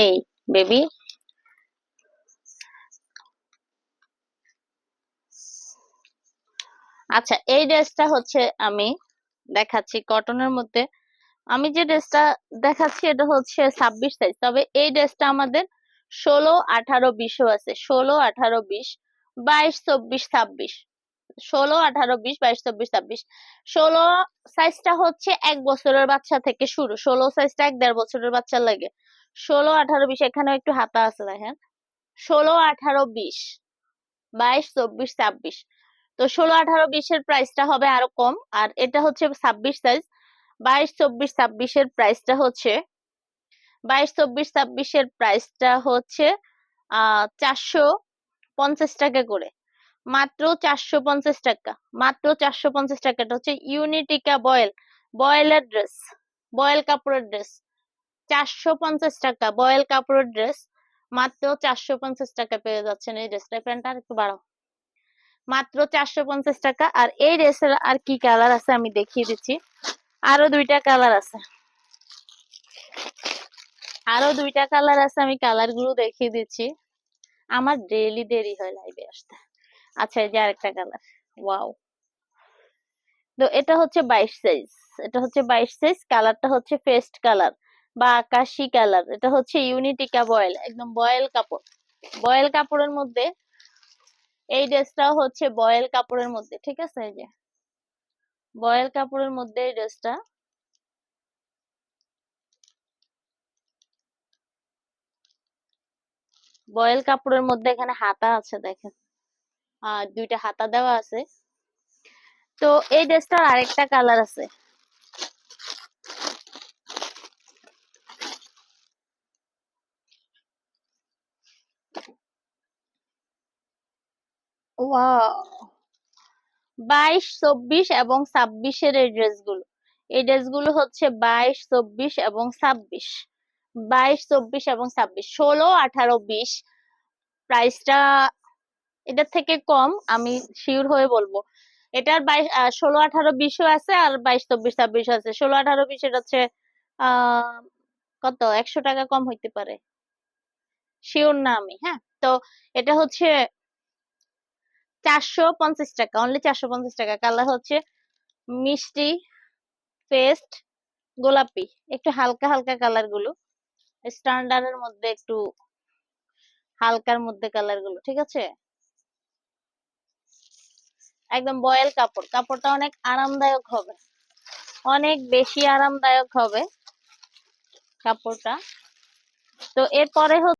এই বেবি, আচ্ছা এই ড্রেসটা হচ্ছে আমি দেখাচ্ছি কটনের মধ্যে। আমি যে ড্রেসটা দেখাচ্ছি এটা হচ্ছে 26 সাইজ, তবে এই ড্রেসটা আমাদের 16, 18, 20ও আছে। 16, 18, 20, 22, 24, 26। 16, 18, 20, 22, 24, 26। 16 সাইজটা হচ্ছে 1 বছরের বাচ্চা থেকে শুরু। 16 সাইজটা 1.5 বছরের বাচ্চার লাগে। 16, 18, 20 এখানেও একটু হাতা আছে দেখেন। 16, 18, 20, 22, 24, 26। তো 16, 18, 20 এর প্রাইসটা হবে আরো কম। আর এটা হচ্ছে 26 সাইজ। 22, 24, 26 এর প্রাইসটা হচ্ছে 22, 24, 26 এর প্রাইসটা হচ্ছে 450 টাকা করে। মাত্র 450 টাকা, মাত্র 450 টাকা। এটা হচ্ছে ইউনিটিকা বয়েলের ড্রেস, বয়েল কাপড়ের ড্রেস। 450 টাকা বয়েল কাপড়ের ড্রেস, মাত্র 450 টাকা পেয়ে যাচ্ছেন এই ড্রেসটা। প্যান্টটা একটু বাড়াও। মাত্র 450 টাকা। আর এই ড্রেসের আর কি কালার আছে আমি দেখিয়ে দিচ্ছি। আরো দুইটা কালার আছে, আরো দুইটা কালার আছে, আমি কালার গুলো দেখিয়ে দিচ্ছি। আমার ডেইলি দেরি হয় লাইভে আসতে। আচ্ছা এই যে আরেকটা কালার, ওয়াও। তো এটা হচ্ছে 22 সাইজ, এটা হচ্ছে 22 সাইজ। কালারটা হচ্ছে পেস্ট কালার বা আকাশি কালার। এটা হচ্ছে ইউনিটিকা বয়েল, একদম বয়েল কাপড়। বয়েল কাপড়ের মধ্যে এই ড্রেসটাও হচ্ছে বয়েল কাপড়ের মধ্যে, ঠিক আছে? এই যে বয়েল কাপড়ের মধ্যে এই ড্রেসটা। বয়েল কাপড়ের মধ্যে এখানে হাতা আছে দেখেন, দুইটা হাতা দেওয়া আছে। তো এই ড্রেসটার আরেকটা কালার আছে, ওয়াও। 22, 24 এবং 26-এর এই ড্রেসগুলো, এই ড্রেসগুলো হচ্ছে 22, 24 এবং 26। 22, 24 এবং 26। 16, 18, 20 প্রাইসটা এটার থেকে কম, আমি শিওর হয়ে বলবো। এটার 16, 18, 20ও আছে, আর 22, 24, 26 আছে। 16, 18, 20 এটা হচ্ছে কত 100 টাকা কম হইতে পারে, শিওর না আমি। হ্যাঁ, তো এটা হচ্ছে 450 টাকা, অনলি 450 টাকা। কালার হচ্ছে মিষ্টি পেস্ট গোলাপি, একটু হালকা হালকা কালার গুলো, স্ট্যান্ডার্ডের মধ্যে একটু হালকার মধ্যে কালার গুলো, ঠিক আছে? একদম বয়েল কাপড়, কাপড়টা অনেক আরামদায়ক হবে, অনেক বেশি আরামদায়ক হবে কাপড়টা। তো এরপরে